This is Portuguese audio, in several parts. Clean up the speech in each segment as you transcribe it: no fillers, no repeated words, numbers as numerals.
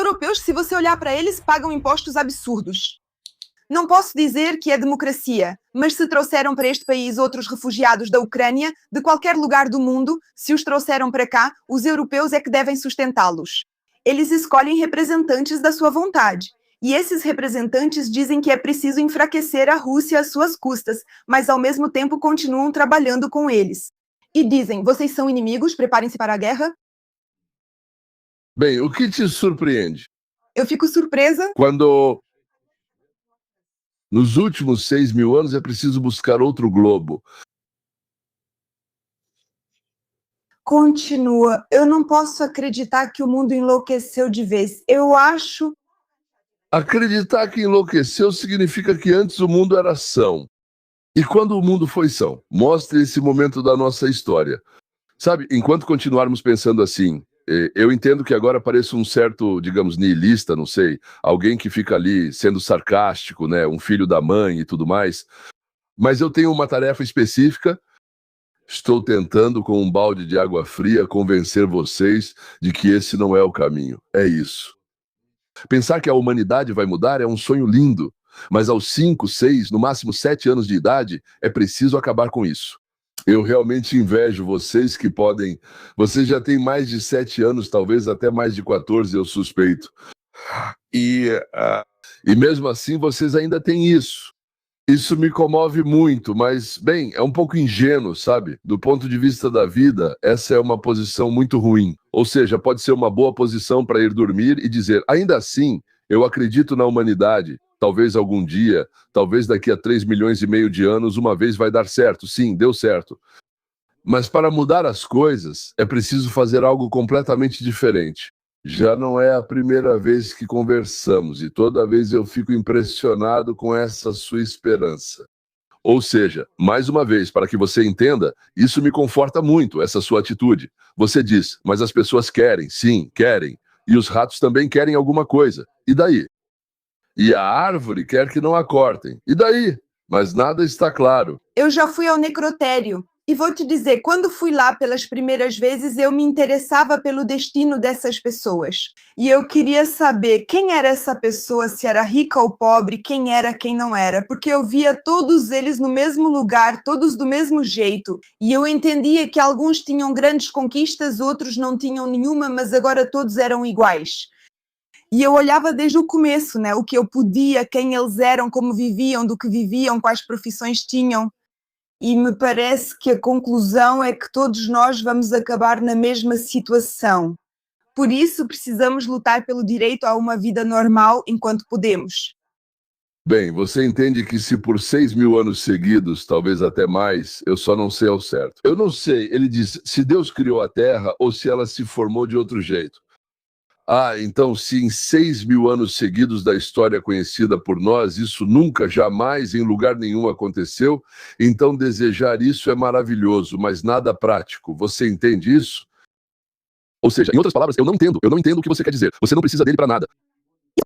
europeus, se você olhar para eles, pagam impostos absurdos. Não posso dizer que é democracia, mas se trouxeram para este país outros refugiados da Ucrânia, de qualquer lugar do mundo, se os trouxeram para cá, os europeus é que devem sustentá-los. Eles escolhem representantes da sua vontade. E esses representantes dizem que é preciso enfraquecer a Rússia às suas custas, mas ao mesmo tempo continuam trabalhando com eles. E dizem, vocês são inimigos, preparem-se para a guerra? Bem, o que te surpreende? Eu fico surpresa Quando, nos últimos 6.000 anos, é preciso buscar outro globo. Continua. Eu não posso acreditar que o mundo enlouqueceu de vez. Eu acho... Acreditar que enlouqueceu significa que antes o mundo era são. E quando o mundo foi são? Mostre esse momento da nossa história. Sabe, enquanto continuarmos pensando assim, eu entendo que agora pareça um certo, digamos, niilista, não sei, alguém que fica ali sendo sarcástico, né, um filho da mãe e tudo mais, mas eu tenho uma tarefa específica. Estou tentando, com um balde de água fria, convencer vocês de que esse não é o caminho. É isso. Pensar que a humanidade vai mudar é um sonho lindo, mas aos 5, 6, no máximo 7 anos de idade, é preciso acabar com isso. Eu realmente invejo vocês que podem... Vocês já têm mais de 7 anos, talvez até mais de 14, eu suspeito. E mesmo assim, vocês ainda têm isso. Isso me comove muito, mas, bem, é um pouco ingênuo, sabe? Do ponto de vista da vida, essa é uma posição muito ruim. Ou seja, pode ser uma boa posição para ir dormir e dizer, ainda assim, eu acredito na humanidade. Talvez algum dia, talvez daqui a 3,5 milhões de anos, uma vez vai dar certo. Sim, deu certo. Mas para mudar as coisas, é preciso fazer algo completamente diferente. Já não é a primeira vez que conversamos e toda vez eu fico impressionado com essa sua esperança. Ou seja, mais uma vez, para que você entenda, isso me conforta muito, essa sua atitude. Você diz, mas as pessoas querem, sim, querem. E os ratos também querem alguma coisa. E daí? E a árvore quer que não a cortem. E daí? Mas nada está claro. Eu já fui ao necrotério. E vou te dizer, quando fui lá pelas primeiras vezes, eu me interessava pelo destino dessas pessoas. E eu queria saber quem era essa pessoa, se era rica ou pobre, quem era, quem não era. Porque eu via todos eles no mesmo lugar, todos do mesmo jeito. E eu entendia que alguns tinham grandes conquistas, outros não tinham nenhuma, mas agora todos eram iguais. E eu olhava desde o começo, né? O que eu podia, quem eles eram, como viviam, do que viviam, quais profissões tinham. E me parece que a conclusão é que todos nós vamos acabar na mesma situação. Por isso, precisamos lutar pelo direito a uma vida normal enquanto podemos. Bem, você entende que se por 6.000 anos seguidos, talvez até mais, eu só não sei ao certo. Eu não sei, ele diz, se Deus criou a Terra ou se ela se formou de outro jeito. Então se em 6.000 anos seguidos da história conhecida por nós, isso nunca, jamais, em lugar nenhum aconteceu, então desejar isso é maravilhoso, mas nada prático. Você entende isso? Ou seja, em outras palavras, eu não entendo o que você quer dizer. Você não precisa dele para nada.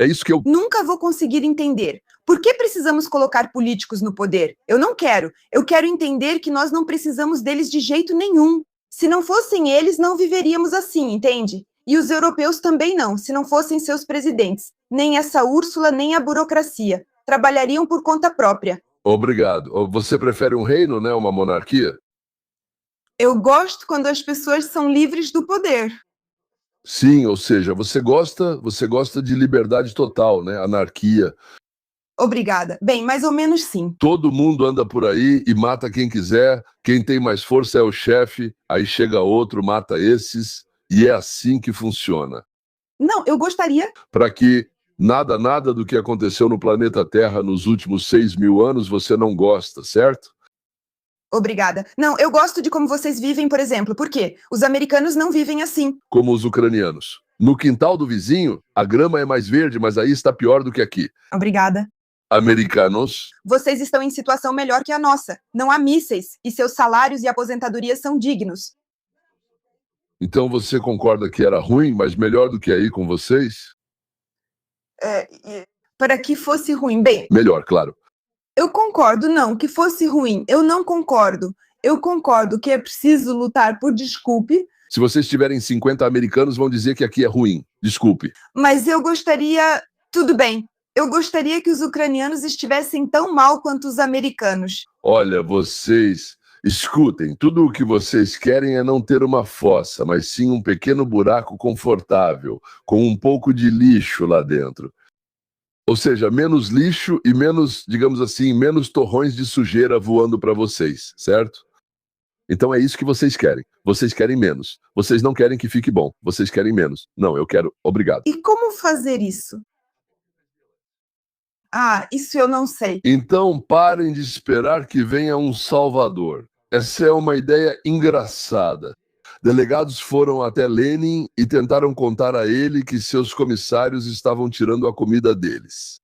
É isso que eu... Nunca vou conseguir entender. Por que precisamos colocar políticos no poder? Eu não quero. Eu quero entender que nós não precisamos deles de jeito nenhum. Se não fossem eles, não viveríamos assim, entende? E os europeus também não, se não fossem seus presidentes. Nem essa Úrsula, nem a burocracia. Trabalhariam por conta própria. Obrigado. Você prefere um reino, né? Uma monarquia? Eu gosto quando as pessoas são livres do poder. Sim, ou seja, você gosta de liberdade total, né? Anarquia. Obrigada. Bem, mais ou menos sim. Todo mundo anda por aí e mata quem quiser. Quem tem mais força é o chefe. Aí chega outro, mata esses. E é assim que funciona. Não, eu gostaria... Para que nada do que aconteceu no planeta Terra nos últimos 6.000 anos você não gosta, certo? Obrigada. Não, eu gosto de como vocês vivem, por exemplo. Por quê? Os americanos não vivem assim. Como os ucranianos. No quintal do vizinho, a grama é mais verde, mas aí está pior do que aqui. Obrigada. Americanos. Vocês estão em situação melhor que a nossa. Não há mísseis, e seus salários e aposentadorias são dignos. Então você concorda que era ruim, mas melhor do que aí com vocês? Para que fosse ruim. Bem... Melhor, claro. Eu concordo, não, que fosse ruim. Eu não concordo. Eu concordo que é preciso lutar por desculpe. Se vocês tiverem 50 americanos, vão dizer que aqui é ruim. Desculpe. Mas eu gostaria. Tudo bem. Eu gostaria que os ucranianos estivessem tão mal quanto os americanos. Olha, vocês escutem, tudo o que vocês querem é não ter uma fossa, mas sim um pequeno buraco confortável, com um pouco de lixo lá dentro. Ou seja, menos lixo e menos, digamos assim, menos torrões de sujeira voando para vocês, certo? Então é isso que vocês querem. Vocês querem menos. Vocês não querem que fique bom. Vocês querem menos. Não, eu quero. Obrigado. E como fazer isso? Ah, isso eu não sei. Então parem de esperar que venha um salvador. Essa é uma ideia engraçada. Delegados foram até Lenin e tentaram contar a ele que seus comissários estavam tirando a comida deles.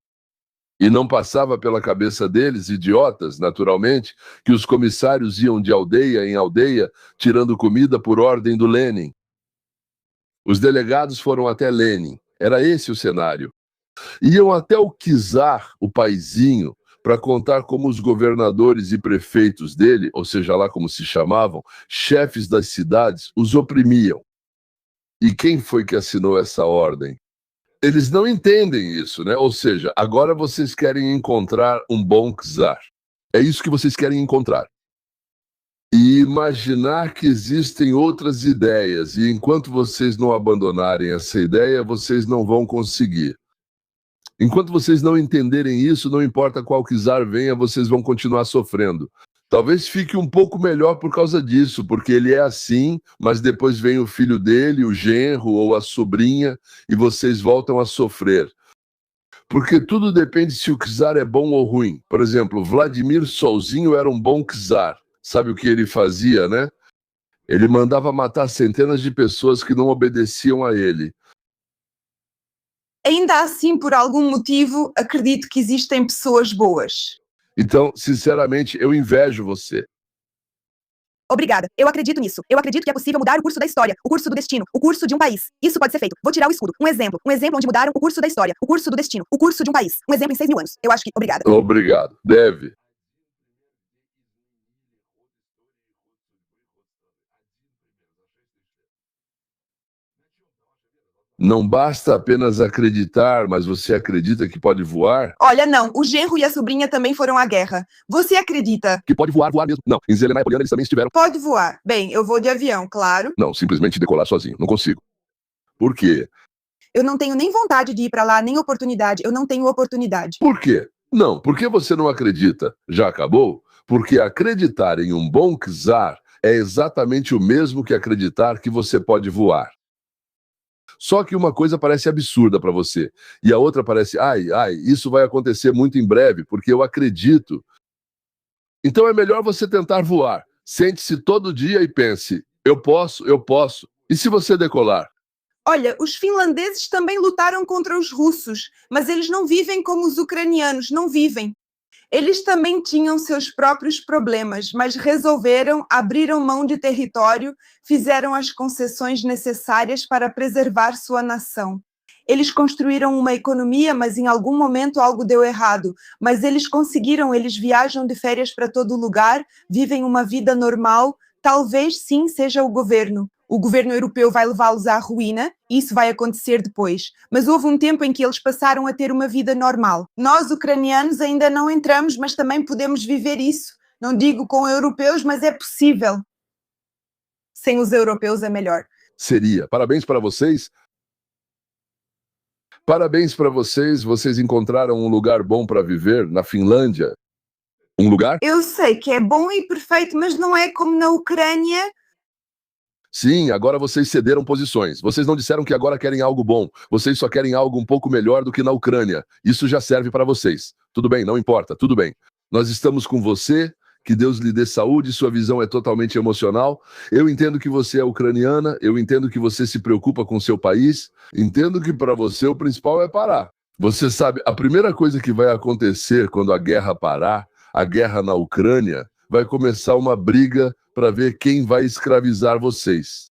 E não passava pela cabeça deles, idiotas, naturalmente, que os comissários iam de aldeia em aldeia tirando comida por ordem do Lenin. Os delegados foram até Lenin. Era esse o cenário. Iam até o czar, o paizinho, para contar como os governadores e prefeitos dele, ou seja lá como se chamavam, chefes das cidades, os oprimiam. E quem foi que assinou essa ordem? Eles não entendem isso, né? Ou seja, agora vocês querem encontrar um bom czar. É isso que vocês querem encontrar. E imaginar que existem outras ideias, e enquanto vocês não abandonarem essa ideia, vocês não vão conseguir. Enquanto vocês não entenderem isso, não importa qual czar venha, vocês vão continuar sofrendo. Talvez fique um pouco melhor por causa disso, porque ele é assim, mas depois vem o filho dele, o genro ou a sobrinha, e vocês voltam a sofrer. Porque tudo depende se o czar é bom ou ruim. Por exemplo, Vladimir sozinho era um bom czar. Sabe o que ele fazia, né? Ele mandava matar centenas de pessoas que não obedeciam a ele. Ainda assim, por algum motivo, acredito que existem pessoas boas. Então, sinceramente, eu invejo você. Obrigada. Eu acredito nisso. Eu acredito que é possível mudar o curso da história, o curso do destino, o curso de um país. Isso pode ser feito. Vou tirar o escudo. Um exemplo onde mudaram o curso da história, o curso do destino, o curso de um país. Um exemplo em 6.000 anos. Eu acho que... Obrigada. Obrigado. Deve. Não basta apenas acreditar, mas você acredita que pode voar? Olha, não. O genro e a sobrinha também foram à guerra. Você acredita? Que pode voar, voar mesmo. Não, em Zelena e Poliana eles também estiveram. Pode voar. Bem, eu vou de avião, claro. Não, simplesmente decolar sozinho. Não consigo. Por quê? Eu não tenho nem vontade de ir pra lá, nem oportunidade. Eu não tenho oportunidade. Por quê? Não, porque você não acredita. Já acabou? Porque acreditar em um bom czar é exatamente o mesmo que acreditar que você pode voar. Só que uma coisa parece absurda para você, e a outra parece, isso vai acontecer muito em breve, porque eu acredito. Então é melhor você tentar voar. Sente-se todo dia e pense, eu posso, eu posso. E se você decolar? Olha, os finlandeses também lutaram contra os russos, mas eles não vivem como os ucranianos, não vivem. Eles também tinham seus próprios problemas, mas resolveram, abriram mão de território, fizeram as concessões necessárias para preservar sua nação. Eles construíram uma economia, mas em algum momento algo deu errado. Mas eles conseguiram, eles viajam de férias para todo lugar, vivem uma vida normal. Talvez sim seja o governo. O governo europeu vai levá-los à ruína, e isso vai acontecer depois. Mas houve um tempo em que eles passaram a ter uma vida normal. Nós, ucranianos, ainda não entramos, mas também podemos viver isso. Não digo com europeus, mas é possível. Sem os europeus é melhor. Seria. Parabéns para vocês. Parabéns para vocês. Vocês encontraram um lugar bom para viver na Finlândia. Um lugar? Eu sei que é bom e perfeito, mas não é como na Ucrânia. Sim, agora vocês cederam posições. Vocês não disseram que agora querem algo bom. Vocês só querem algo um pouco melhor do que na Ucrânia. Isso já serve para vocês. Tudo bem, não importa, tudo bem. Nós estamos com você, que Deus lhe dê saúde, sua visão é totalmente emocional. Eu entendo que você é ucraniana, eu entendo que você se preocupa com seu país, entendo que para você o principal é parar. Você sabe, a primeira coisa que vai acontecer quando a guerra parar, a guerra na Ucrânia, vai começar uma briga para ver quem vai escravizar vocês.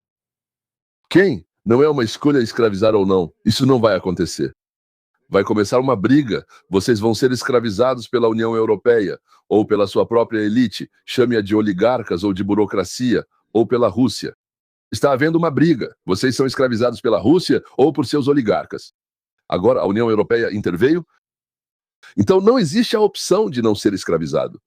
Quem? Não é uma escolha escravizar ou não. Isso não vai acontecer. Vai começar uma briga. Vocês vão ser escravizados pela União Europeia, ou pela sua própria elite, chame-a de oligarcas ou de burocracia, ou pela Rússia. Está havendo uma briga. Vocês são escravizados pela Rússia ou por seus oligarcas. Agora a União Europeia interveio. Então não existe a opção de não ser escravizado.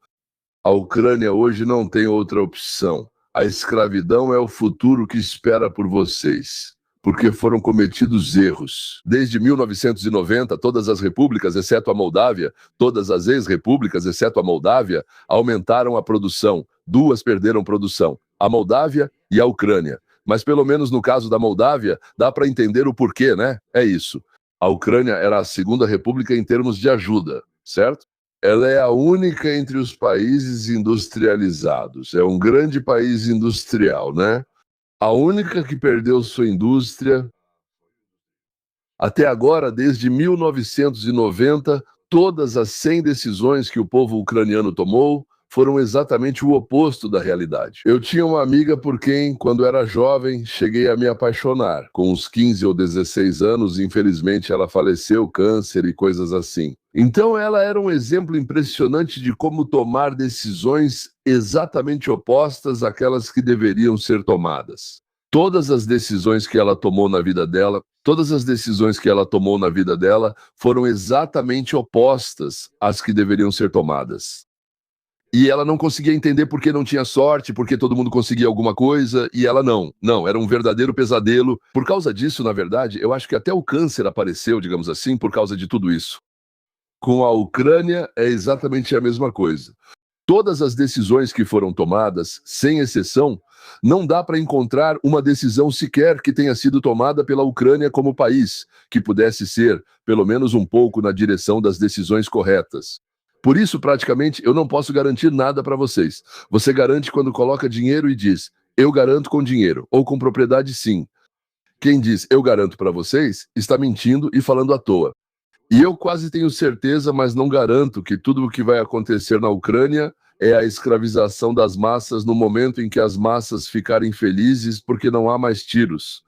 A Ucrânia hoje não tem outra opção. A escravidão é o futuro que espera por vocês, porque foram cometidos erros. Desde 1990, todas as repúblicas, exceto a Moldávia, todas as ex-repúblicas, exceto a Moldávia, aumentaram a produção. Duas perderam produção, a Moldávia e a Ucrânia. Mas pelo menos no caso da Moldávia, dá para entender o porquê, né? É isso. A Ucrânia era a segunda república em termos de ajuda, certo? Ela é a única entre os países industrializados. É um grande país industrial, né? A única que perdeu sua indústria até agora, desde 1990, todas as 100 decisões que o povo ucraniano tomou foram exatamente o oposto da realidade. Eu tinha uma amiga por quem, quando era jovem, cheguei a me apaixonar. Com uns 15 ou 16 anos, infelizmente, ela faleceu, câncer e coisas assim. Então ela era um exemplo impressionante de como tomar decisões exatamente opostas àquelas que deveriam ser tomadas. Todas as decisões que ela tomou na vida dela, foram exatamente opostas às que deveriam ser tomadas. E ela não conseguia entender por que não tinha sorte, porque todo mundo conseguia alguma coisa, e ela não. Não, era um verdadeiro pesadelo. Por causa disso, na verdade, eu acho que até o câncer apareceu, digamos assim, por causa de tudo isso. Com a Ucrânia é exatamente a mesma coisa. Todas as decisões que foram tomadas, sem exceção, não dá para encontrar uma decisão sequer que tenha sido tomada pela Ucrânia como país, que pudesse ser, pelo menos um pouco, na direção das decisões corretas. Por isso, praticamente, eu não posso garantir nada para vocês. Você garante quando coloca dinheiro e diz, eu garanto com dinheiro, ou com propriedade sim. Quem diz, eu garanto para vocês, está mentindo e falando à toa. E eu quase tenho certeza, mas não garanto, que tudo o que vai acontecer na Ucrânia é a escravização das massas no momento em que as massas ficarem felizes porque não há mais tiros.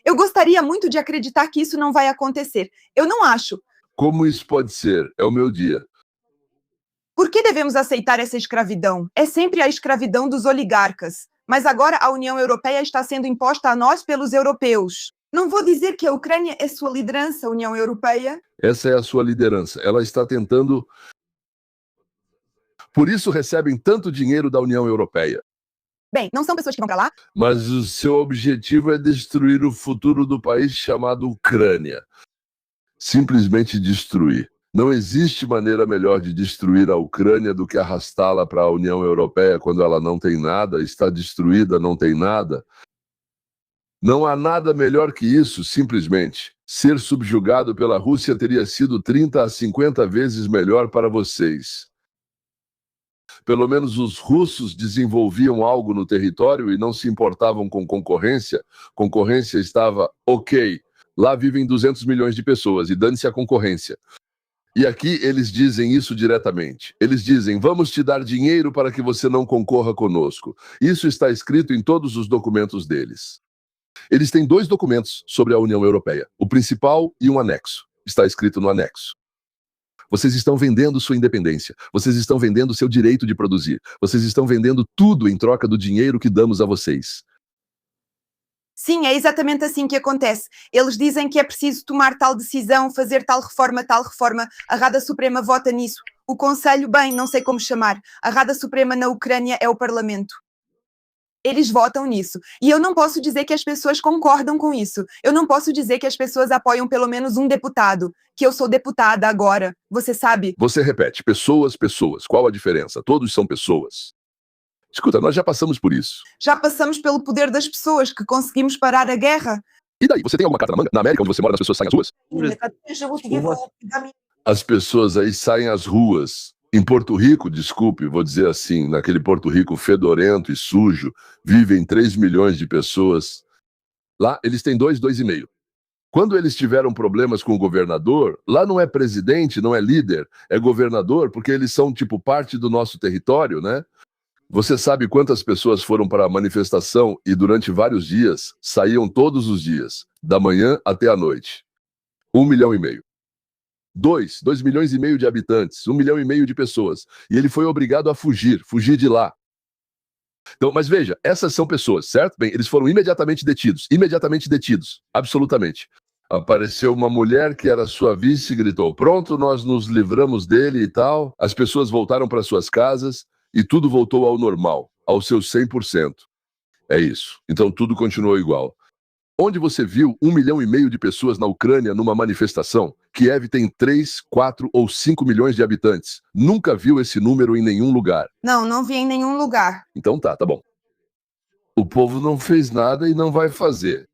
Eu gostaria muito de acreditar que isso não vai acontecer. Eu não acho. Como isso pode ser? É o meu dia. Por que devemos aceitar essa escravidão? É sempre a escravidão dos oligarcas. Mas agora a União Europeia está sendo imposta a nós pelos europeus. Não vou dizer que a Ucrânia é sua liderança, União Europeia. Essa é a sua liderança. Ela está tentando... Por isso recebem tanto dinheiro da União Europeia. Bem, não são pessoas que vão para lá? Mas o seu objetivo é destruir o futuro do país chamado Ucrânia. Simplesmente destruir. Não existe maneira melhor de destruir a Ucrânia do que arrastá-la para a União Europeia quando ela não tem nada, está destruída, não tem nada. Não há nada melhor que isso, simplesmente. Ser subjugado pela Rússia teria sido 30 a 50 vezes melhor para vocês. Pelo menos os russos desenvolviam algo no território e não se importavam com concorrência. Concorrência estava ok. Lá vivem 200 milhões de pessoas e dane-se a concorrência. E aqui eles dizem isso diretamente. Eles dizem, vamos te dar dinheiro para que você não concorra conosco. Isso está escrito em todos os documentos deles. Eles têm 2 documentos sobre a União Europeia, o principal e um anexo. Está escrito no anexo. Vocês estão vendendo sua independência. Vocês estão vendendo seu direito de produzir. Vocês estão vendendo tudo em troca do dinheiro que damos a vocês. Sim, é exatamente assim que acontece. Eles dizem que é preciso tomar tal decisão, fazer tal reforma. A Rada Suprema vota nisso. O Conselho, bem, não sei como chamar. A Rada Suprema na Ucrânia é o Parlamento. Eles votam nisso. E eu não posso dizer que as pessoas concordam com isso. Eu não posso dizer que as pessoas apoiam pelo menos um deputado. Que eu sou deputada agora. Você sabe? Você repete, pessoas, pessoas. Qual a diferença? Todos são pessoas. Escuta, nós já passamos por isso. Já passamos pelo poder das pessoas, que conseguimos parar a guerra. E daí? Você tem alguma carta na manga? Na América, onde você mora, as pessoas saem às ruas? As pessoas aí saem às ruas. Em Porto Rico, desculpe, vou dizer assim, naquele Porto Rico fedorento e sujo, vivem 3 milhões de pessoas. Lá, eles têm 2,5. Quando eles tiveram problemas com o governador, lá não é presidente, não é líder, é governador, porque eles são, tipo, parte do nosso território, né? Você sabe quantas pessoas foram para a manifestação e durante vários dias, saíam todos os dias, da manhã até a noite? 1,5 milhão. 2 milhões e meio de habitantes, 1,5 milhão de pessoas. E ele foi obrigado a fugir de lá. Então, mas veja, essas são pessoas, certo? Bem, eles foram imediatamente detidos, absolutamente. Apareceu uma mulher que era sua vice e gritou: pronto, nós nos livramos dele e tal. As pessoas voltaram para suas casas e tudo voltou ao normal, ao seu 100%. É isso. Então tudo continuou igual. Onde você viu 1,5 milhão de pessoas na Ucrânia numa manifestação? Kiev tem 3, 4 ou 5 milhões de habitantes. Nunca viu esse número em nenhum lugar. Não, não vi em nenhum lugar. Então tá bom. O povo não fez nada e não vai fazer.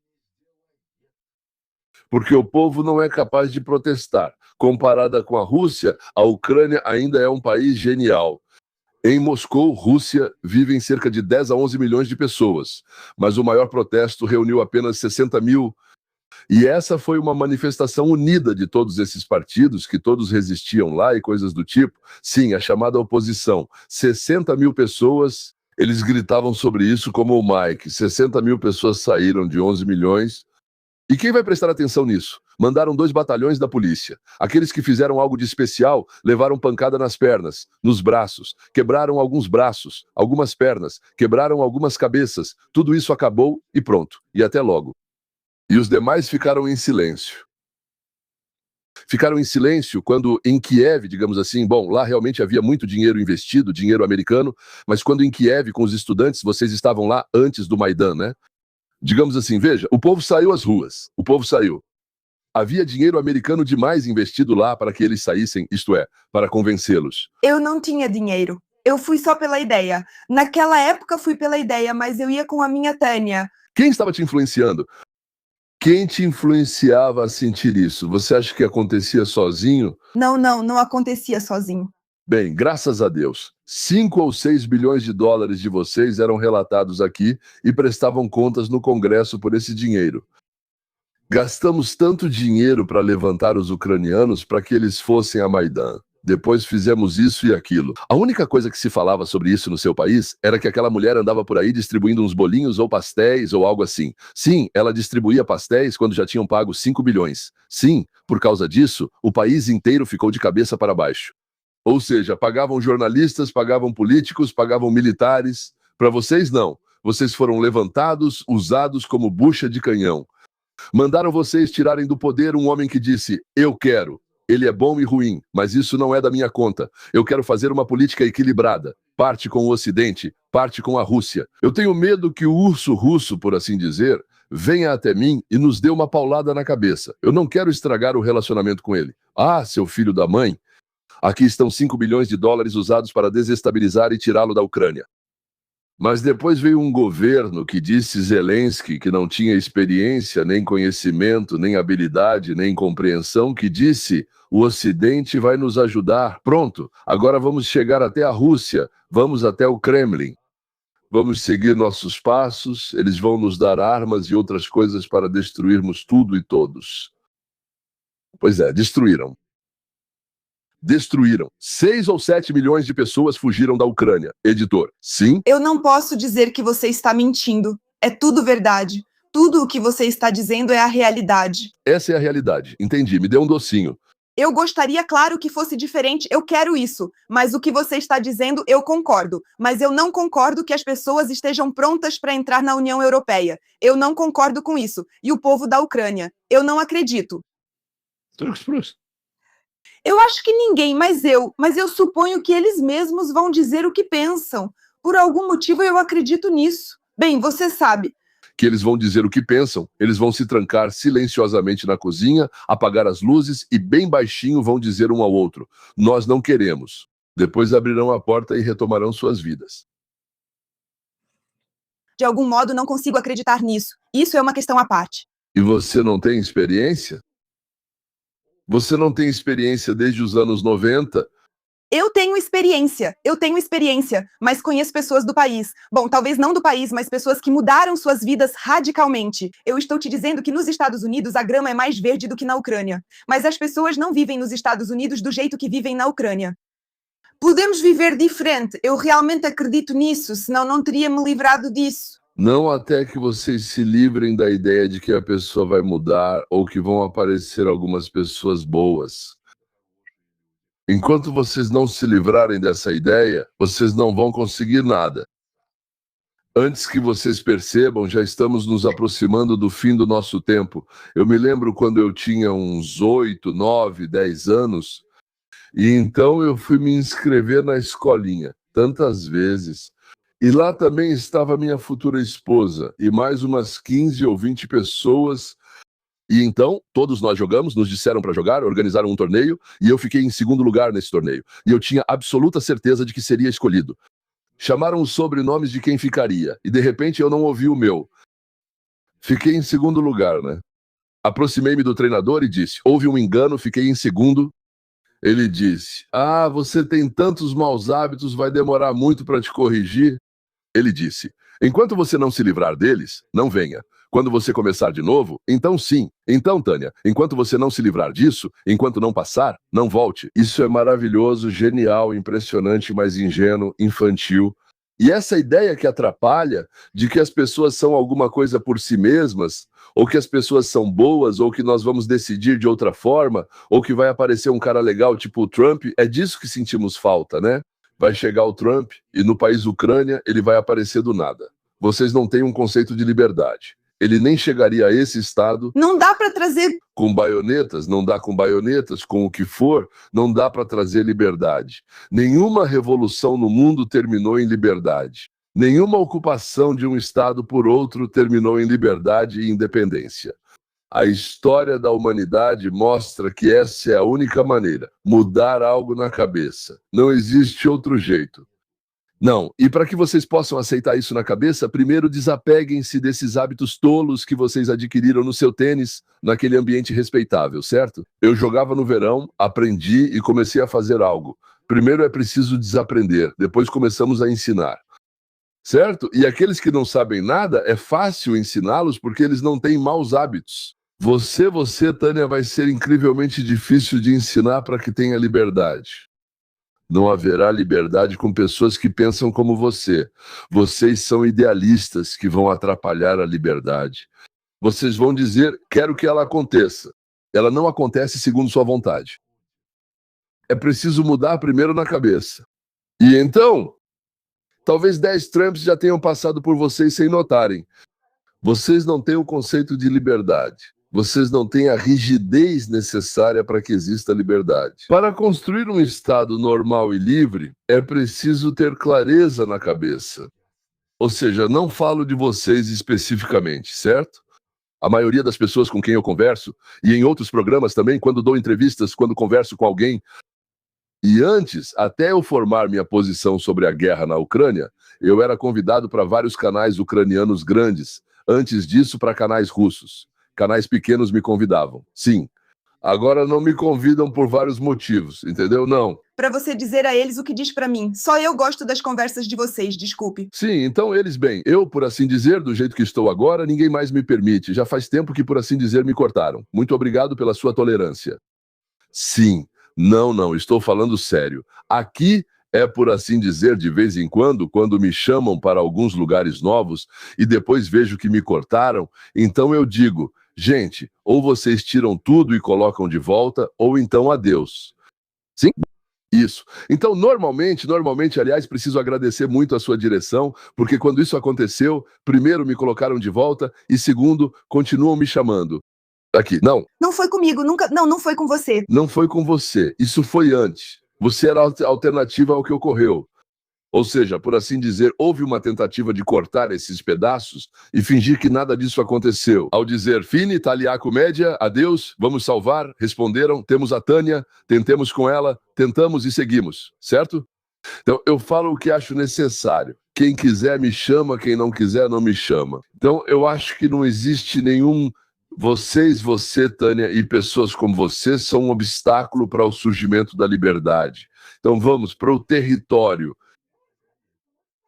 Porque o povo não é capaz de protestar. Comparada com a Rússia, a Ucrânia ainda é um país genial. Em Moscou, Rússia, vivem cerca de 10 a 11 milhões de pessoas, mas o maior protesto reuniu apenas 60 mil. E essa foi uma manifestação unida de todos esses partidos, que todos resistiam lá e coisas do tipo. Sim, a chamada oposição. 60 mil pessoas, eles gritavam sobre isso como o Mike. 60 mil pessoas saíram de 11 milhões. E quem vai prestar atenção nisso? Mandaram 2 batalhões da polícia. Aqueles que fizeram algo de especial levaram pancada nas pernas, nos braços, quebraram alguns braços, algumas pernas, quebraram algumas cabeças. Tudo isso acabou e pronto. E até logo. E os demais ficaram em silêncio. Ficaram em silêncio quando em Kiev, digamos assim, bom, lá realmente havia muito dinheiro investido, dinheiro americano, mas quando em Kiev, com os estudantes, vocês estavam lá antes do Maidan, né? Digamos assim, veja, o povo saiu às ruas, o povo saiu. Havia dinheiro americano demais investido lá para que eles saíssem, isto é, para convencê-los. Eu não tinha dinheiro. Eu fui só pela ideia. Naquela época fui pela ideia, mas eu ia com a minha Tânia. Quem estava te influenciando? Quem te influenciava a sentir isso? Você acha que acontecia sozinho? Não acontecia sozinho. Bem, graças a Deus, 5 ou 6 bilhões de dólares de vocês eram relatados aqui e prestavam contas no Congresso por esse dinheiro. Gastamos tanto dinheiro para levantar os ucranianos para que eles fossem a Maidan. Depois fizemos isso e aquilo. A única coisa que se falava sobre isso no seu país era que aquela mulher andava por aí distribuindo uns bolinhos ou pastéis ou algo assim. Sim, ela distribuía pastéis quando já tinham pago 5 bilhões. Sim, por causa disso, o país inteiro ficou de cabeça para baixo. Ou seja, pagavam jornalistas, pagavam políticos, pagavam militares. Para vocês, não. Vocês foram levantados, usados como bucha de canhão. Mandaram vocês tirarem do poder um homem que disse: eu quero. Ele é bom e ruim, mas isso não é da minha conta. Eu quero fazer uma política equilibrada. Parte com o Ocidente, parte com a Rússia. Eu tenho medo que o urso russo, por assim dizer, venha até mim e nos dê uma paulada na cabeça. Eu não quero estragar o relacionamento com ele. Ah, seu filho da mãe. Aqui estão 5 bilhões de dólares usados para desestabilizar e tirá-lo da Ucrânia. Mas depois veio um governo que disse Zelensky que não tinha experiência, nem conhecimento, nem habilidade, nem compreensão, que disse: o Ocidente vai nos ajudar. Pronto, agora vamos chegar até a Rússia, vamos até o Kremlin. Vamos seguir nossos passos, eles vão nos dar armas e outras coisas para destruirmos tudo e todos. Pois é, destruíram. 6 ou 7 milhões de pessoas fugiram da Ucrânia. Editor, sim? Eu não posso dizer que você está mentindo. É tudo verdade. Tudo o que você está dizendo é a realidade. Essa é a realidade. Entendi. Me dê um docinho. Eu gostaria, claro, que fosse diferente. Eu quero isso. Mas o que você está dizendo, eu concordo. Mas eu não concordo que as pessoas estejam prontas para entrar na União Europeia. Eu não concordo com isso. E o povo da Ucrânia. Eu não acredito. Eu acho que ninguém, mas eu suponho que eles mesmos vão dizer o que pensam. Por algum motivo eu acredito nisso. Bem, você sabe. Que eles vão dizer o que pensam, eles vão se trancar silenciosamente na cozinha, apagar as luzes e bem baixinho vão dizer um ao outro: nós não queremos. Depois abrirão a porta e retomarão suas vidas. De algum modo não consigo acreditar nisso. Isso é uma questão à parte. E você não tem experiência? Você não tem experiência desde os anos 90? Eu tenho experiência, mas conheço pessoas do país. Bom, talvez não do país, mas pessoas que mudaram suas vidas radicalmente. Eu estou te dizendo que nos Estados Unidos a grama é mais verde do que na Ucrânia. Mas as pessoas não vivem nos Estados Unidos do jeito que vivem na Ucrânia. Podemos viver diferente. Eu realmente acredito nisso, senão não teria me livrado disso. Não até que vocês se livrem da ideia de que a pessoa vai mudar ou que vão aparecer algumas pessoas boas. Enquanto vocês não se livrarem dessa ideia, vocês não vão conseguir nada. Antes que vocês percebam, já estamos nos aproximando do fim do nosso tempo. Eu me lembro quando eu tinha uns 8, 9, 10 anos, e então eu fui me inscrever na escolinha, tantas vezes. E lá também estava minha futura esposa, e mais umas 15 ou 20 pessoas. E então, todos nós jogamos, nos disseram para jogar, organizaram um torneio, e eu fiquei em segundo lugar nesse torneio. E eu tinha absoluta certeza de que seria escolhido. Chamaram os sobrenomes de quem ficaria, e de repente eu não ouvi o meu. Fiquei em segundo lugar, né? Aproximei-me do treinador e disse: houve um engano, fiquei em segundo. Ele disse: ah, você tem tantos maus hábitos, vai demorar muito para te corrigir. Ele disse: enquanto você não se livrar deles, não venha. Quando você começar de novo, então sim. Então, Tânia, enquanto você não se livrar disso, enquanto não passar, não volte. Isso é maravilhoso, genial, impressionante, mas ingênuo, infantil. E essa ideia que atrapalha de que as pessoas são alguma coisa por si mesmas, ou que as pessoas são boas, ou que nós vamos decidir de outra forma, ou que vai aparecer um cara legal tipo o Trump, é disso que sentimos falta, né? Vai chegar o Trump e no país Ucrânia ele vai aparecer do nada. Vocês não têm um conceito de liberdade. Ele nem chegaria a esse estado. Não dá para trazer Com baionetas, não dá com baionetas, com o que for, não dá para trazer liberdade. Nenhuma revolução no mundo terminou em liberdade. Nenhuma ocupação de um estado por outro terminou em liberdade e independência. A história da humanidade mostra que essa é a única maneira, mudar algo na cabeça. Não existe outro jeito. Não, e para que vocês possam aceitar isso na cabeça, primeiro desapeguem-se desses hábitos tolos que vocês adquiriram no seu tênis, naquele ambiente respeitável, certo? Eu jogava no verão, aprendi e comecei a fazer algo. Primeiro é preciso desaprender, depois começamos a ensinar. Certo? E aqueles que não sabem nada, é fácil ensiná-los porque eles não têm maus hábitos. Você, Tânia, vai ser incrivelmente difícil de ensinar para que tenha liberdade. Não haverá liberdade com pessoas que pensam como você. Vocês são idealistas que vão atrapalhar a liberdade. Vocês vão dizer, quero que ela aconteça. Ela não acontece segundo sua vontade. É preciso mudar primeiro na cabeça. E então, talvez 10 Trumps já tenham passado por vocês sem notarem. Vocês não têm o conceito de liberdade. Vocês não têm a rigidez necessária para que exista liberdade. Para construir um estado normal e livre, é preciso ter clareza na cabeça. Ou seja, não falo de vocês especificamente, certo? A maioria das pessoas com quem eu converso, e em outros programas também, quando dou entrevistas, quando converso com alguém, e antes, até eu formar minha posição sobre a guerra na Ucrânia, eu era convidado para vários canais ucranianos grandes. Antes disso, para canais russos. Canais pequenos me convidavam. Sim. Agora não me convidam por vários motivos, entendeu? Não. para você dizer a eles o que diz para mim. Só eu gosto das conversas de vocês, desculpe. Sim, então eles bem. Eu, por assim dizer, do jeito que estou agora, ninguém mais me permite. Já faz tempo que, por assim dizer, me cortaram. Muito obrigado pela sua tolerância. Sim. Não, estou falando sério. Aqui é, por assim dizer, de vez em quando me chamam para alguns lugares novos e depois vejo que me cortaram, então eu digo, gente, ou vocês tiram tudo e colocam de volta, ou então adeus. Sim? Isso. Então, normalmente, aliás, preciso agradecer muito a sua direção, porque quando isso aconteceu, primeiro me colocaram de volta e segundo, continuam me chamando. Aqui, não. Não foi comigo, nunca. Não foi com você. Não foi com você. Isso foi antes. Você era a alternativa ao que ocorreu. Ou seja, por assim dizer, houve uma tentativa de cortar esses pedaços e fingir que nada disso aconteceu. Ao dizer, fine, talia comédia, adeus, vamos salvar, responderam, temos a Tânia, tentemos com ela, tentamos e seguimos, certo? Então, eu falo o que acho necessário. Quem quiser me chama, quem não quiser não me chama. Então, eu acho que não existe nenhum... você, Tânia, e pessoas como você são um obstáculo para o surgimento da liberdade. Então vamos para o território.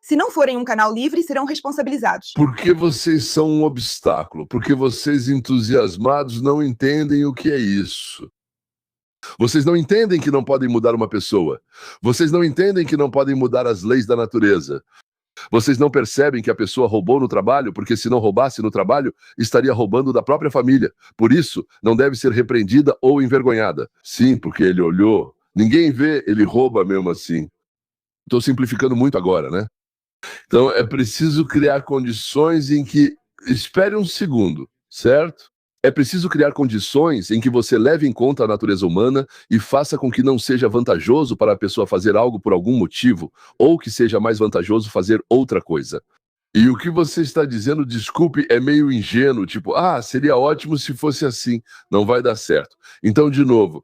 Se não forem um canal livre, serão responsabilizados. Porque vocês são um obstáculo, porque vocês entusiasmados não entendem o que é isso. Vocês não entendem que não podem mudar uma pessoa. Vocês não entendem que não podem mudar as leis da natureza. Vocês não percebem que a pessoa roubou no trabalho, porque se não roubasse no trabalho, estaria roubando da própria família. Por isso, não deve ser repreendida ou envergonhada. Sim, porque ele olhou. Ninguém vê, ele rouba mesmo assim. Estou simplificando muito agora, né? Então, é preciso criar condições em que... Espere um segundo, certo? É preciso criar condições em que você leve em conta a natureza humana e faça com que não seja vantajoso para a pessoa fazer algo por algum motivo, ou que seja mais vantajoso fazer outra coisa. E o que você está dizendo, desculpe, é meio ingênuo, tipo, seria ótimo se fosse assim, não vai dar certo. Então, de novo,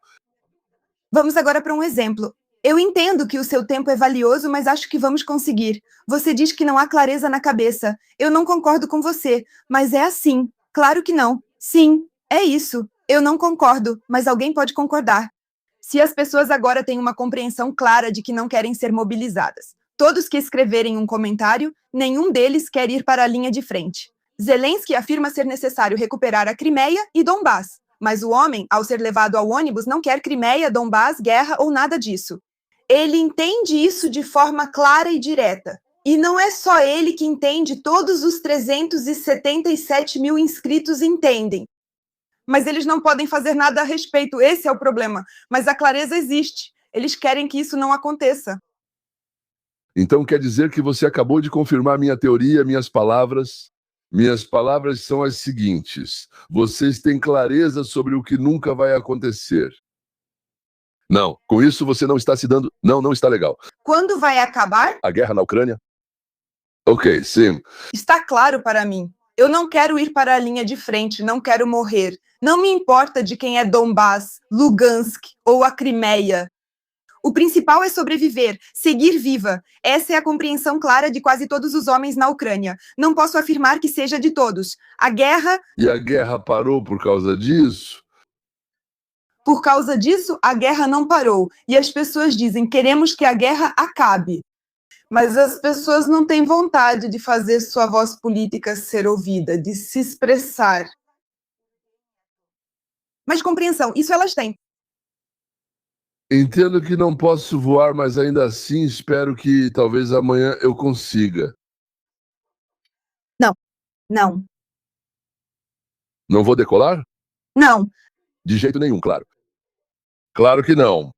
Vamos agora para um exemplo. Eu entendo que o seu tempo é valioso, mas acho que vamos conseguir. Você diz que não há clareza na cabeça. Eu não concordo com você, mas é assim. Claro que não. Sim, é isso. Eu não concordo, mas alguém pode concordar. Se as pessoas agora têm uma compreensão clara de que não querem ser mobilizadas, todos que escreverem um comentário, nenhum deles quer ir para a linha de frente. Zelensky afirma ser necessário recuperar a Crimeia e Donbás, mas o homem, ao ser levado ao ônibus, não quer Crimeia, Donbás, guerra ou nada disso. Ele entende isso de forma clara e direta. E não é só ele que entende, todos os 377 mil inscritos entendem. Mas eles não podem fazer nada a respeito, esse é o problema. Mas a clareza existe. Eles querem que isso não aconteça. então quer dizer que você acabou de confirmar minha teoria, minhas palavras. Minhas palavras são as seguintes: vocês têm clareza sobre o que nunca vai acontecer. Não, com isso você não está se dando... Não está legal. Quando vai acabar? A guerra na Ucrânia? Ok, sim. Está claro para mim. Eu não quero ir para a linha de frente, não quero morrer. Não me importa de quem é Donbás, Lugansk ou a Crimeia. O principal é sobreviver, seguir viva. Essa é a compreensão clara de quase todos os homens na Ucrânia. Não posso afirmar que seja de todos. A guerra... E a guerra parou por causa disso? Por causa disso, a guerra não parou. E as pessoas dizem, queremos que a guerra acabe. Mas as pessoas não têm vontade de fazer sua voz política ser ouvida, de se expressar. Mas compreensão, isso elas têm. Entendo que não posso voar, mas ainda assim espero que talvez amanhã eu consiga. Não, Não vou decolar? não. De jeito nenhum, claro. Claro que não.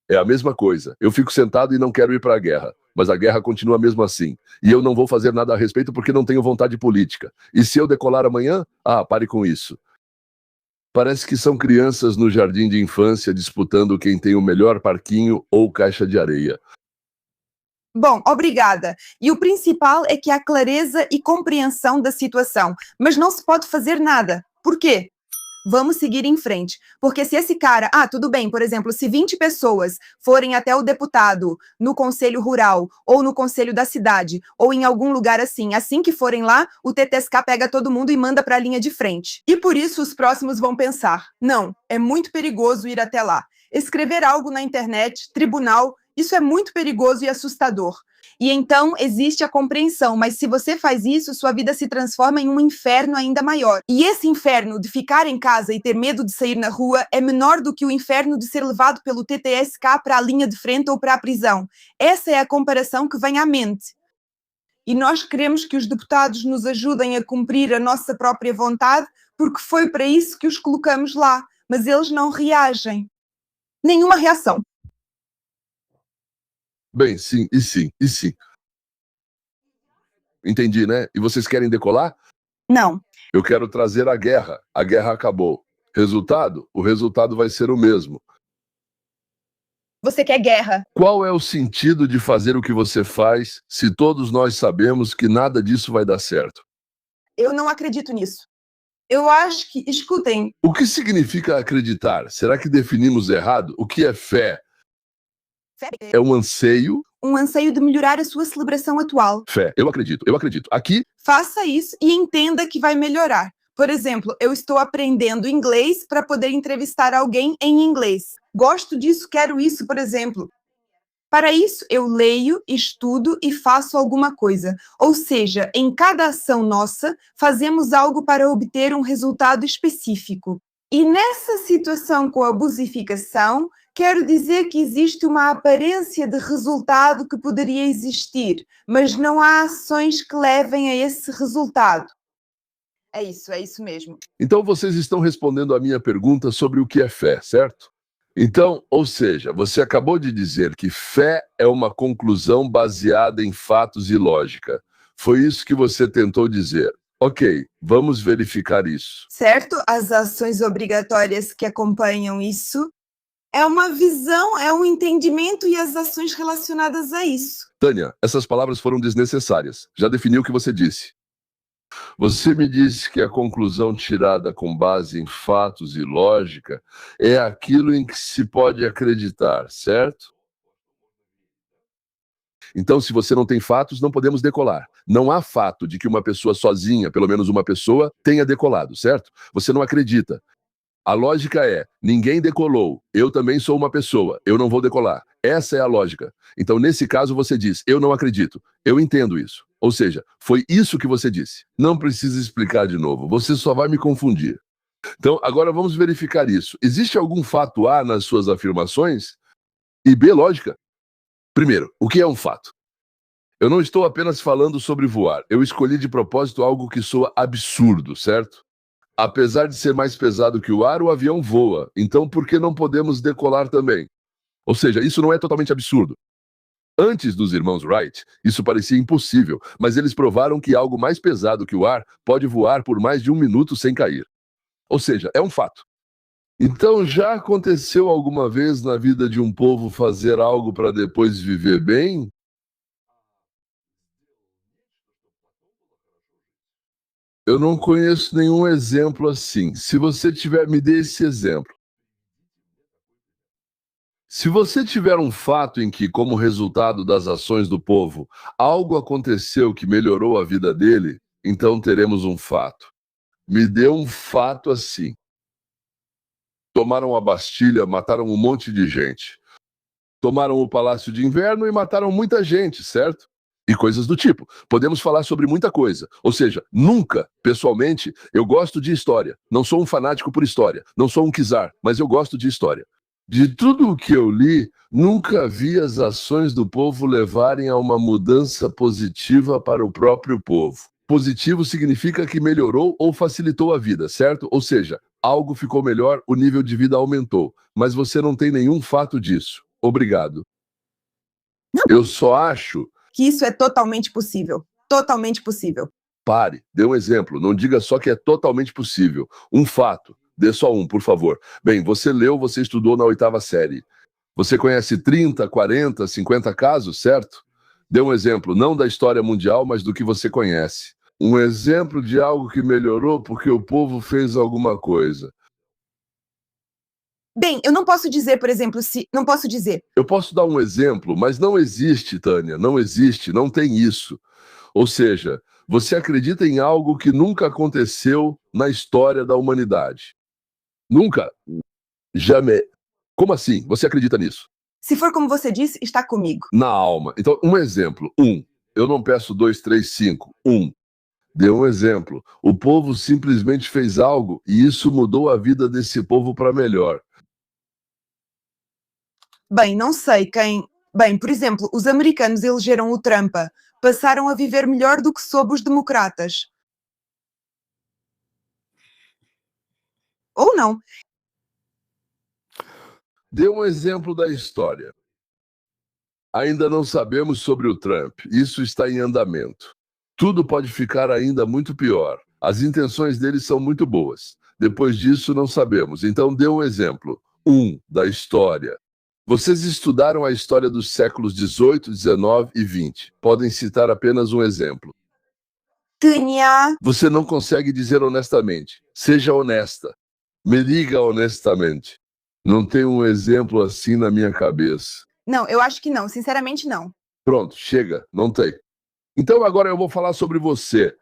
É a mesma coisa. Eu fico sentado e não quero ir para a guerra. Mas a guerra continua mesmo assim. E eu não vou fazer nada a respeito porque não tenho vontade política. E se eu decolar amanhã? Pare com isso. Parece que são crianças no jardim de infância disputando quem tem o melhor parquinho ou caixa de areia. Bom, obrigada. E o principal é que há clareza e compreensão da situação. Mas não se pode fazer nada. Por quê? Vamos seguir em frente. Porque se esse cara... tudo bem, por exemplo, se 20 pessoas forem até o deputado no conselho rural, ou no conselho da cidade, ou em algum lugar assim que forem lá, o TTSK pega todo mundo e manda para a linha de frente. E por isso os próximos vão pensar, não, é muito perigoso ir até lá. Escrever algo na internet, tribunal, isso é muito perigoso e assustador. E então existe a compreensão, mas se você faz isso, sua vida se transforma em um inferno ainda maior. E esse inferno de ficar em casa e ter medo de sair na rua é menor do que o inferno de ser levado pelo TTSK para a linha de frente ou para a prisão. Essa é a comparação que vem à mente. E nós queremos que os deputados nos ajudem a cumprir a nossa própria vontade, porque foi para isso que os colocamos lá, mas eles não reagem. Nenhuma reação. Bem, sim, e sim, e sim. Entendi, né? E vocês querem decolar? Não. Eu quero trazer a guerra. A guerra acabou. Resultado? O resultado vai ser o mesmo. Você quer guerra. Qual é o sentido de fazer o que você faz se todos nós sabemos que nada disso vai dar certo? Eu não acredito nisso. Eu acho que... Escutem. O que significa acreditar? Será que definimos errado? O que é fé? Fé É um anseio? um anseio de melhorar a sua celebração atual. Fé. Eu acredito. Aqui, Faça isso e entenda que vai melhorar. Por exemplo, eu estou aprendendo inglês para poder entrevistar alguém em inglês. Gosto disso, quero isso, por exemplo. Para isso, eu leio, estudo e faço alguma coisa. Ou seja, em cada ação nossa, fazemos algo para obter um resultado específico. E nessa situação com a buzificação, quero dizer que existe uma aparência de resultado que poderia existir, mas não há ações que levem a esse resultado. É isso mesmo. então vocês estão respondendo a minha pergunta sobre o que é fé, certo? Então, ou seja, você acabou de dizer que fé é uma conclusão baseada em fatos e lógica. Foi isso que você tentou dizer. Ok, vamos verificar isso. Certo? As ações obrigatórias que acompanham isso é uma visão, é um entendimento e as ações relacionadas a isso. Tânia, essas palavras foram desnecessárias. Já defini o que você disse. Você me disse que a conclusão tirada com base em fatos e lógica é aquilo em que se pode acreditar, certo? Então, se você não tem fatos, não podemos decolar. Não há fato de que uma pessoa sozinha, pelo menos uma pessoa, tenha decolado, certo? Você não acredita. A lógica é: ninguém decolou, eu também sou uma pessoa, eu não vou decolar. Essa é a lógica. Então, nesse caso, você diz: eu não acredito. Eu entendo isso. Ou seja, foi isso que você disse. Não precisa explicar de novo, você só vai me confundir. Então, agora vamos verificar isso. Existe algum fato A nas suas afirmações? E B, lógica? Primeiro, o que é um fato? Eu não estou apenas falando sobre voar. Eu escolhi de propósito algo que soa absurdo, certo? Apesar de ser mais pesado que o ar, o avião voa. Então, por que não podemos decolar também? Ou seja, isso não é totalmente absurdo. Antes dos irmãos Wright, isso parecia impossível, mas eles provaram que algo mais pesado que o ar pode voar por mais de 1 minuto sem cair. Ou seja, é um fato. Então, já aconteceu alguma vez na vida de um povo fazer algo para depois viver bem? Eu não conheço nenhum exemplo assim. Se você tiver, me dê esse exemplo. Se você tiver um fato em que, como resultado das ações do povo, algo aconteceu que melhorou a vida dele, então teremos um fato. Me dê um fato assim. Tomaram a Bastilha, mataram um monte de gente. Tomaram o Palácio de Inverno e mataram muita gente, certo? E coisas do tipo. Podemos falar sobre muita coisa. Ou seja, nunca, pessoalmente, eu gosto de história. Não sou um fanático por história. Não sou um czar, mas eu gosto de história. De tudo o que eu li, nunca vi as ações do povo levarem a uma mudança positiva para o próprio povo. Positivo significa que melhorou ou facilitou a vida, certo? Ou seja, algo ficou melhor, o nível de vida aumentou. Mas você não tem nenhum fato disso. Obrigado. Eu só acho. Que isso é totalmente possível. Totalmente possível. Pare, dê um exemplo. Não diga só que é totalmente possível. Um fato. Dê só um, por favor. Bem, você leu, você estudou na 8ª série. Você conhece 30, 40, 50 casos, certo? Dê um exemplo, não da história mundial, mas do que você conhece. Um exemplo de algo que melhorou porque o povo fez alguma coisa. Bem, eu não posso dizer, por exemplo, se... Não posso dizer. Eu posso dar um exemplo, mas não existe, Tânia, não existe, não tem isso. Ou seja, você acredita em algo que nunca aconteceu na história da humanidade. Nunca. Jamais. Como assim? Você acredita nisso? Se for como você disse, está comigo. Na alma. Então, um exemplo. Eu não peço 2, 3, 5. Dê um exemplo. O povo simplesmente fez algo e isso mudou a vida desse povo para melhor. Bem, não sei quem... Bem, por exemplo, os americanos elegeram o Trump. Passaram a viver melhor do que sob os democratas. Ou não. Dê um exemplo da história. Ainda não sabemos sobre o Trump. Isso está em andamento. Tudo pode ficar ainda muito pior. As intenções dele são muito boas. Depois disso, não sabemos. Então, dê um exemplo. Da história. Vocês estudaram a história dos séculos 18, 19 e 20. Podem citar apenas um exemplo. Tinha... Você não consegue dizer honestamente. Seja honesta. Me diga honestamente. Não tem um exemplo assim na minha cabeça. Não, eu acho que não. Sinceramente, não. Pronto, chega. Não tem. Então agora eu vou falar sobre você.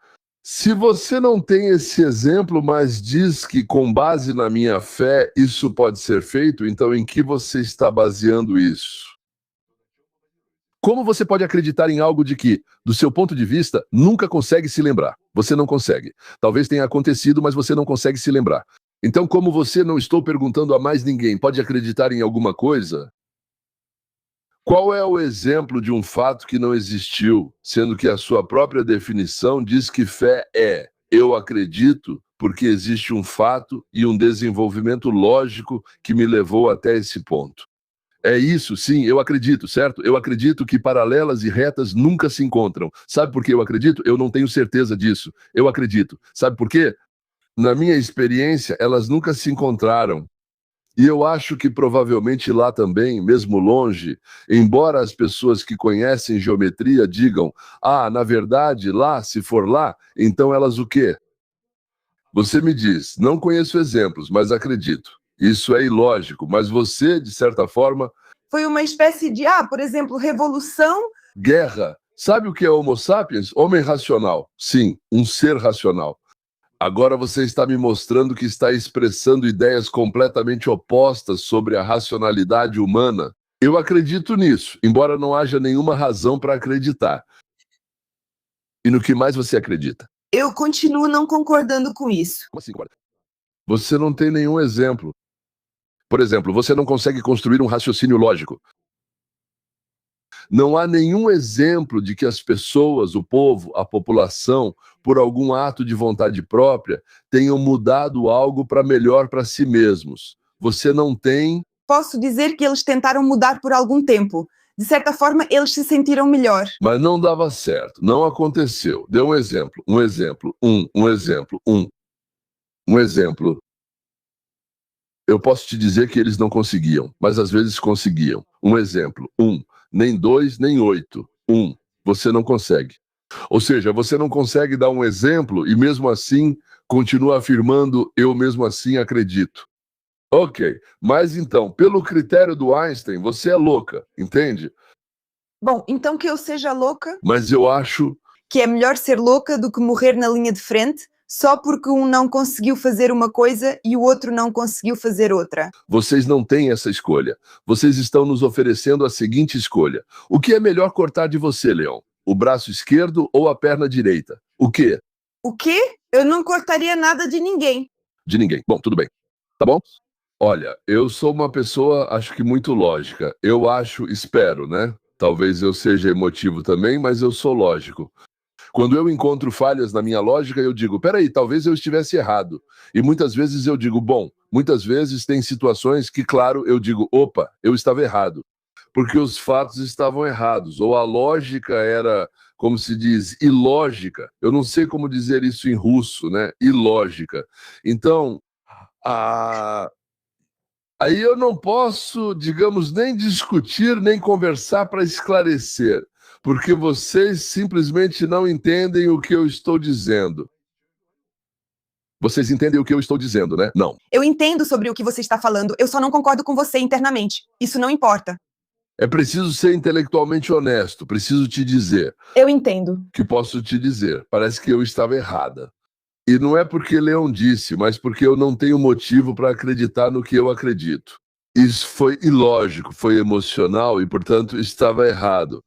Se você não tem esse exemplo, mas diz que com base na minha fé isso pode ser feito, então em que você está baseando isso? Como você pode acreditar em algo de que, do seu ponto de vista, nunca consegue se lembrar? Você não consegue. Talvez tenha acontecido, mas você não consegue se lembrar. Então, como você não estou perguntando a mais ninguém, pode acreditar em alguma coisa? Qual é o exemplo de um fato que não existiu, sendo que a sua própria definição diz que fé é? Eu acredito porque existe um fato e um desenvolvimento lógico que me levou até esse ponto. É isso, sim, eu acredito, certo? Eu acredito que paralelas e retas nunca se encontram. Sabe por que eu acredito? Eu não tenho certeza disso. Eu acredito. Sabe por quê? Na minha experiência, elas nunca se encontraram. E eu acho que provavelmente lá também, mesmo longe, embora as pessoas que conhecem geometria digam, ah, na verdade, lá, se for lá, então elas o quê? Você me diz, não conheço exemplos, mas acredito. Isso é ilógico, mas você, de certa forma, Foi uma espécie de, por exemplo, revolução. guerra. Sabe o que é Homo sapiens? Homem racional. Sim, um ser racional. Agora você está me mostrando que está expressando ideias completamente opostas sobre a racionalidade humana. Eu acredito nisso, embora não haja nenhuma razão para acreditar. E no que mais você acredita? Eu continuo não concordando com isso. Como assim, guarda? Você não tem nenhum exemplo. Por exemplo, você não consegue construir um raciocínio lógico. Não há nenhum exemplo de que as pessoas, o povo, a população, por algum ato de vontade própria, tenham mudado algo para melhor para si mesmos. Você não tem. Posso dizer que eles tentaram mudar por algum tempo. De certa forma, eles se sentiram melhor. Mas não dava certo, não aconteceu. Dê um exemplo, um exemplo, um exemplo, um exemplo. Eu posso te dizer que eles não conseguiam, mas às vezes conseguiam. Um exemplo, nem 2, nem 8. Você não consegue. Ou seja, você não consegue dar um exemplo e mesmo assim continua afirmando, eu mesmo assim acredito. Ok, mas então, pelo critério do Einstein, você é louca, entende? Bom, então que eu seja louca, Mas eu acho que é melhor ser louca do que morrer na linha de frente, só porque um não conseguiu fazer uma coisa e o outro não conseguiu fazer outra. vocês não têm essa escolha. Vocês estão nos oferecendo a seguinte escolha. O que é melhor cortar de você, Leão? O braço esquerdo ou a perna direita? O quê? O quê? Eu não cortaria nada de ninguém. De ninguém. Bom, tudo bem. Tá bom? Olha, eu sou uma pessoa, acho que muito lógica. Eu acho, espero, né? Talvez eu seja emotivo também, mas eu sou lógico. Quando eu encontro falhas na minha lógica, eu digo, peraí, talvez eu estivesse errado. E muitas vezes eu digo, bom, muitas vezes tem situações que, claro, eu digo, opa, eu estava errado. Porque os fatos estavam errados, ou a lógica era, como se diz, ilógica. Eu não sei como dizer isso em russo, né? Ilógica. Então, a... aí eu não posso, digamos, nem discutir, nem conversar para esclarecer, porque vocês simplesmente não entendem o que eu estou dizendo. Vocês entendem o que eu estou dizendo, né? Não. Eu entendo sobre o que você está falando, eu só não concordo com você internamente. Isso não importa. É preciso ser intelectualmente honesto, preciso te dizer. Eu entendo. Que posso te dizer? Parece que eu estava errada. E não é porque Leão disse, mas porque eu não tenho motivo para acreditar no que eu acredito. Isso foi ilógico, foi emocional e, portanto, estava errado.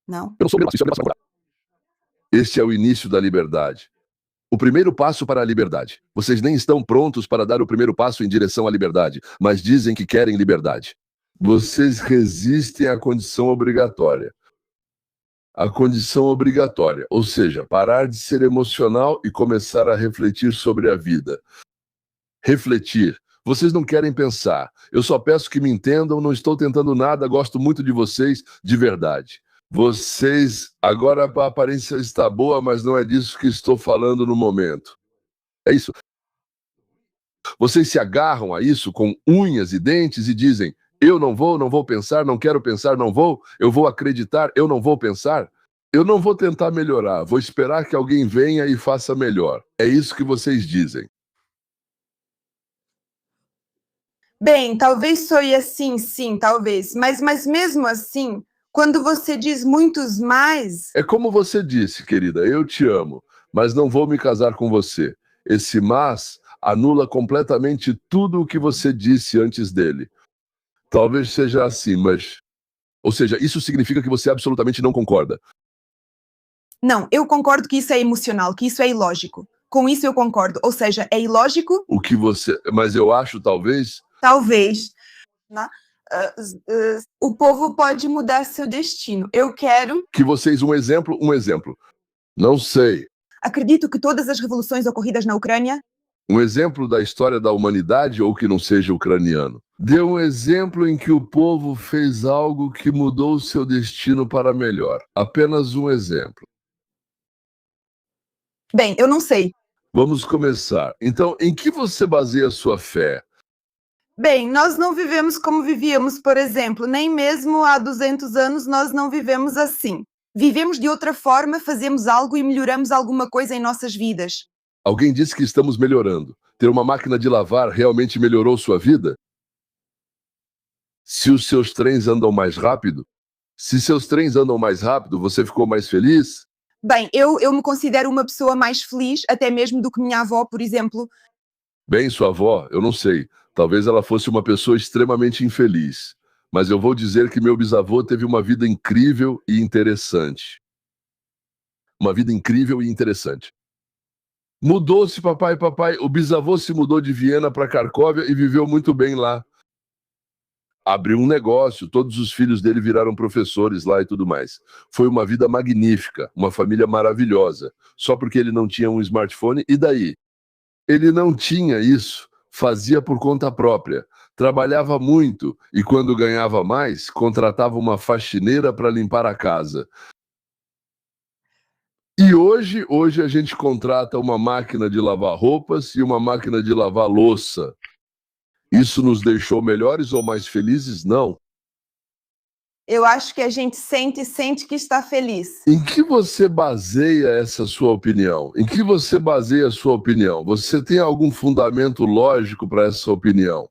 Não. Eu não sou liberdade. Este é o início da liberdade. O primeiro passo para a liberdade. Vocês nem estão prontos para dar o primeiro passo em direção à liberdade, mas dizem que querem liberdade. Vocês resistem à condição obrigatória. A condição obrigatória, ou seja, parar de ser emocional e começar a refletir sobre a vida. Refletir. Vocês não querem pensar. Eu só peço que me entendam, não estou tentando nada, gosto muito de vocês, de verdade. Vocês, agora a aparência está boa, mas não é disso que estou falando no momento. É isso. Vocês se agarram a isso com unhas e dentes e dizem, eu não vou pensar, não quero pensar, não vou, eu vou acreditar, eu não vou pensar. Eu não vou tentar melhorar, vou esperar que alguém venha e faça melhor. É isso que vocês dizem. Bem, talvez soe assim, sim, talvez. Mas mesmo assim, quando você diz muitos mais, É como você disse, querida, eu te amo, mas não vou me casar com você. Esse mas anula completamente tudo o que você disse antes dele. Talvez seja assim, mas... Ou seja, isso significa que você absolutamente não concorda. não, eu concordo que isso é emocional, que isso é ilógico. Com isso eu concordo. Ou seja, é ilógico? O que você... Mas eu acho, talvez... Talvez. Né? O povo pode mudar seu destino. Eu quero. Que vocês, um exemplo... Não sei. Acredito que todas as revoluções ocorridas na Ucrânia. Um exemplo da história da humanidade ou que não seja ucraniano. Dê um exemplo em que o povo fez algo que mudou o seu destino para melhor. Apenas um exemplo. Bem, eu não sei. Vamos começar. Então, em que você baseia a sua fé? Bem, nós não vivemos como vivíamos, por exemplo, nem mesmo há 200 anos nós não vivemos assim. Vivemos de outra forma, fazemos algo e melhoramos alguma coisa em nossas vidas. Alguém disse que estamos melhorando. Ter uma máquina de lavar realmente melhorou sua vida? Se os seus trens andam mais rápido? Se seus trens andam mais rápido, você ficou mais feliz? Bem, eu me considero uma pessoa mais feliz, até mesmo do que minha avó, por exemplo. Bem, sua avó, eu não sei. Talvez ela fosse uma pessoa extremamente infeliz. Mas eu vou dizer que meu bisavô teve uma vida incrível e interessante. Uma vida incrível e interessante. Mudou-se, papai, papai. O bisavô se mudou de Viena para Cracóvia e viveu muito bem lá. Abriu um negócio, todos os filhos dele viraram professores lá e tudo mais. Foi uma vida magnífica, uma família maravilhosa. Só porque ele não tinha um smartphone, e daí? Ele não tinha isso, fazia por conta própria. Trabalhava muito e, quando ganhava mais, contratava uma faxineira para limpar a casa. E hoje a gente contrata uma máquina de lavar roupas e uma máquina de lavar louça. Isso nos deixou melhores ou mais felizes? Não. Eu acho que a gente sente que está feliz. Em que você baseia essa sua opinião? Em que você baseia a sua opinião? Você tem algum fundamento lógico para essa opinião?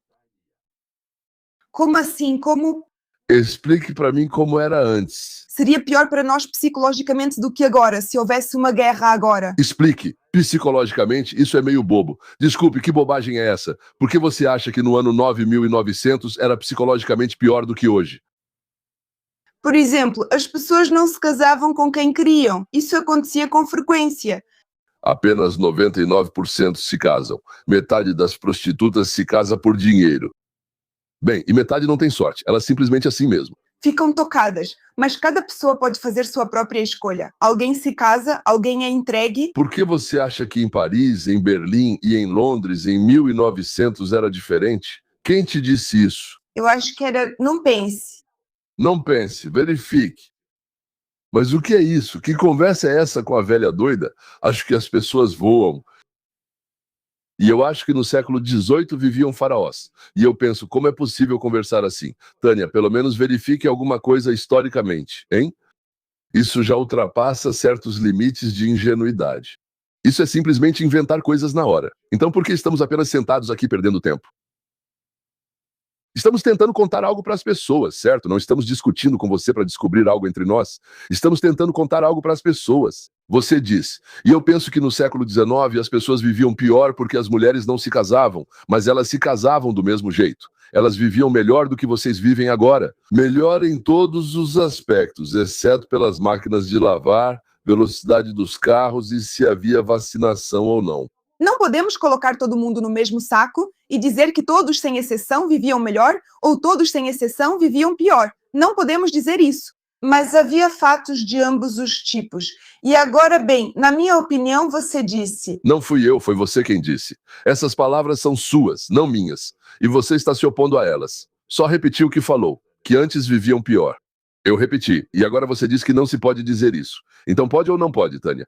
Como assim? Como Explique para mim como era antes. seria pior para nós psicologicamente do que agora, se houvesse uma guerra agora? Explique. Psicologicamente, isso é meio bobo. Desculpe, que bobagem é essa? Por que você acha que no ano 9900 era psicologicamente pior do que hoje? Por exemplo, as pessoas não se casavam com quem queriam. Isso acontecia com frequência. Apenas 99% se casam. Metade das prostitutas se casa por dinheiro. Bem, e metade não tem sorte. Ela simplesmente é assim mesmo. Ficam tocadas, mas cada pessoa pode fazer sua própria escolha. Alguém se casa, alguém é entregue. Por que você acha que em Paris, em Berlim e em Londres, em 1900 era diferente? Quem te disse isso? Eu acho que era. Não pense. Não pense, verifique. Mas o que é isso? Que conversa é essa com a velha doida? Acho que as pessoas voam. E eu acho que no século XVIII viviam faraós. E eu penso, como é possível conversar assim? Tânia, pelo menos verifique alguma coisa historicamente, hein? Isso já ultrapassa certos limites de ingenuidade. Isso é simplesmente inventar coisas na hora. Então por que estamos apenas sentados aqui perdendo tempo? Estamos tentando contar algo para as pessoas, certo? Não estamos discutindo com você para descobrir algo entre nós. Estamos tentando contar algo para as pessoas. Você diz. E eu penso que no século XIX as pessoas viviam pior porque as mulheres não se casavam, mas elas se casavam do mesmo jeito. Elas viviam melhor do que vocês vivem agora. Melhor em todos os aspectos, exceto pelas máquinas de lavar, velocidade dos carros e se havia vacinação ou não. Não podemos colocar todo mundo no mesmo saco e dizer que todos, sem exceção, viviam melhor ou todos, sem exceção, viviam pior. Não podemos dizer isso. Mas havia fatos de ambos os tipos. E agora, bem, na minha opinião, você disse. Não fui eu, foi você quem disse. Essas palavras são suas, não minhas. E você está se opondo a elas. Só repetiu o que falou, que antes viviam pior. Eu repeti, e agora você diz que não se pode dizer isso. Então pode ou não pode, Tânia?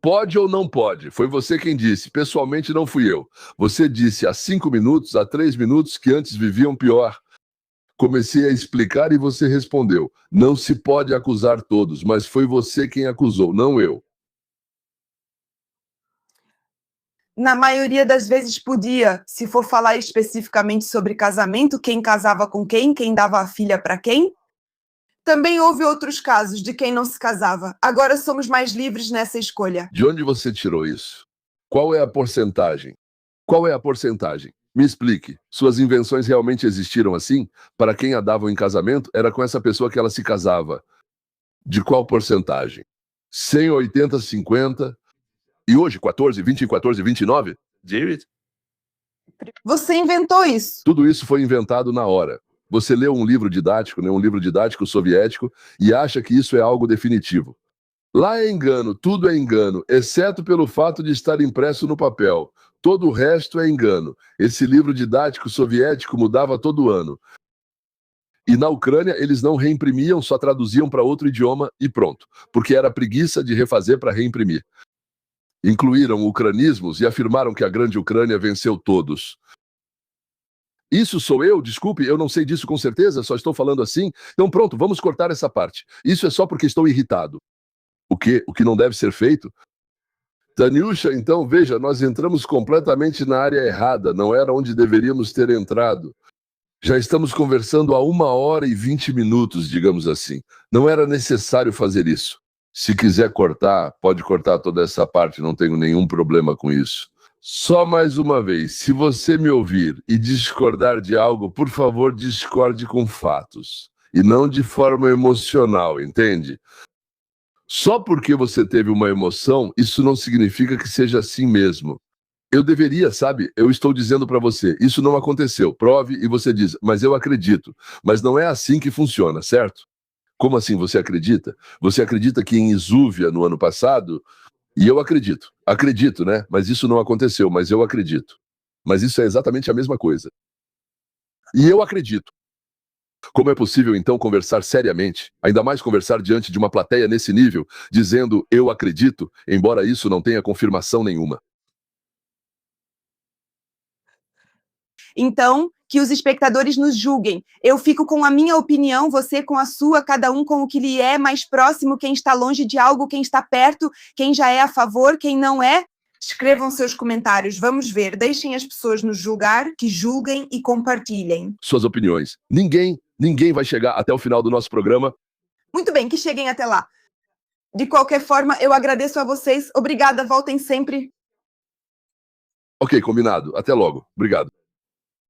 Pode ou não pode? Foi você quem disse. Pessoalmente, não fui eu. Você disse há 5 minutos, há 3 minutos, que antes viviam pior. Comecei a explicar e você respondeu. Não se pode acusar todos, mas foi você quem acusou, não eu. Na maioria das vezes podia, se for falar especificamente sobre casamento, quem casava com quem dava a filha para quem. Também houve outros casos de quem não se casava. Agora somos mais livres nessa escolha. De onde você tirou isso? Qual é a porcentagem? Qual é a porcentagem? Me explique. Suas invenções realmente existiram assim? Para quem a davam em casamento, era com essa pessoa que ela se casava. De qual porcentagem? 100, 80, 50? E hoje, 14, 20 e 14, 29? David? Você inventou isso. Tudo isso foi inventado na hora. Você leu um livro didático, né, um livro didático soviético, e acha que isso é algo definitivo. Lá é engano, tudo é engano, exceto pelo fato de estar impresso no papel. Todo o resto é engano. Esse livro didático soviético mudava todo ano. E na Ucrânia eles não reimprimiam, só traduziam para outro idioma e pronto, porque era preguiça de refazer para reimprimir. Incluíram ucranismos e afirmaram que a grande Ucrânia venceu todos. Isso sou eu? Desculpe, eu não sei disso com certeza, só estou falando assim. Então pronto, vamos cortar essa parte. Isso é só porque estou irritado. O quê? O que não deve ser feito? Taniusha, então, veja, nós entramos completamente na área errada, não era onde deveríamos ter entrado. Já estamos conversando há 1 hora e 20 minutos, digamos assim. Não era necessário fazer isso. Se quiser cortar, pode cortar toda essa parte, não tenho nenhum problema com isso. Só mais uma vez, se você me ouvir e discordar de algo, por favor, discorde com fatos. E não de forma emocional, entende? Só porque você teve uma emoção, isso não significa que seja assim mesmo. Eu deveria, sabe? Eu estou dizendo para você, isso não aconteceu. Prove e você diz, mas eu acredito. Mas não é assim que funciona, certo? Como assim você acredita? Você acredita que em Isúvia, no ano passado, e eu acredito. Acredito, né? Mas isso não aconteceu, mas eu acredito. Mas isso é exatamente a mesma coisa. E eu acredito. Como é possível, então, conversar seriamente, ainda mais conversar diante de uma plateia nesse nível, dizendo eu acredito, embora isso não tenha confirmação nenhuma? Então, que os espectadores nos julguem. Eu fico com a minha opinião, você com a sua, cada um com o que lhe é mais próximo, quem está longe de algo, quem está perto, quem já é a favor, quem não é. Escrevam seus comentários, vamos ver. Deixem as pessoas nos julgar, que julguem e compartilhem. Suas opiniões. Ninguém vai chegar até o final do nosso programa. Muito bem, que cheguem até lá. De qualquer forma, eu agradeço a vocês. Obrigada, voltem sempre. Ok, combinado. Até logo. Obrigado.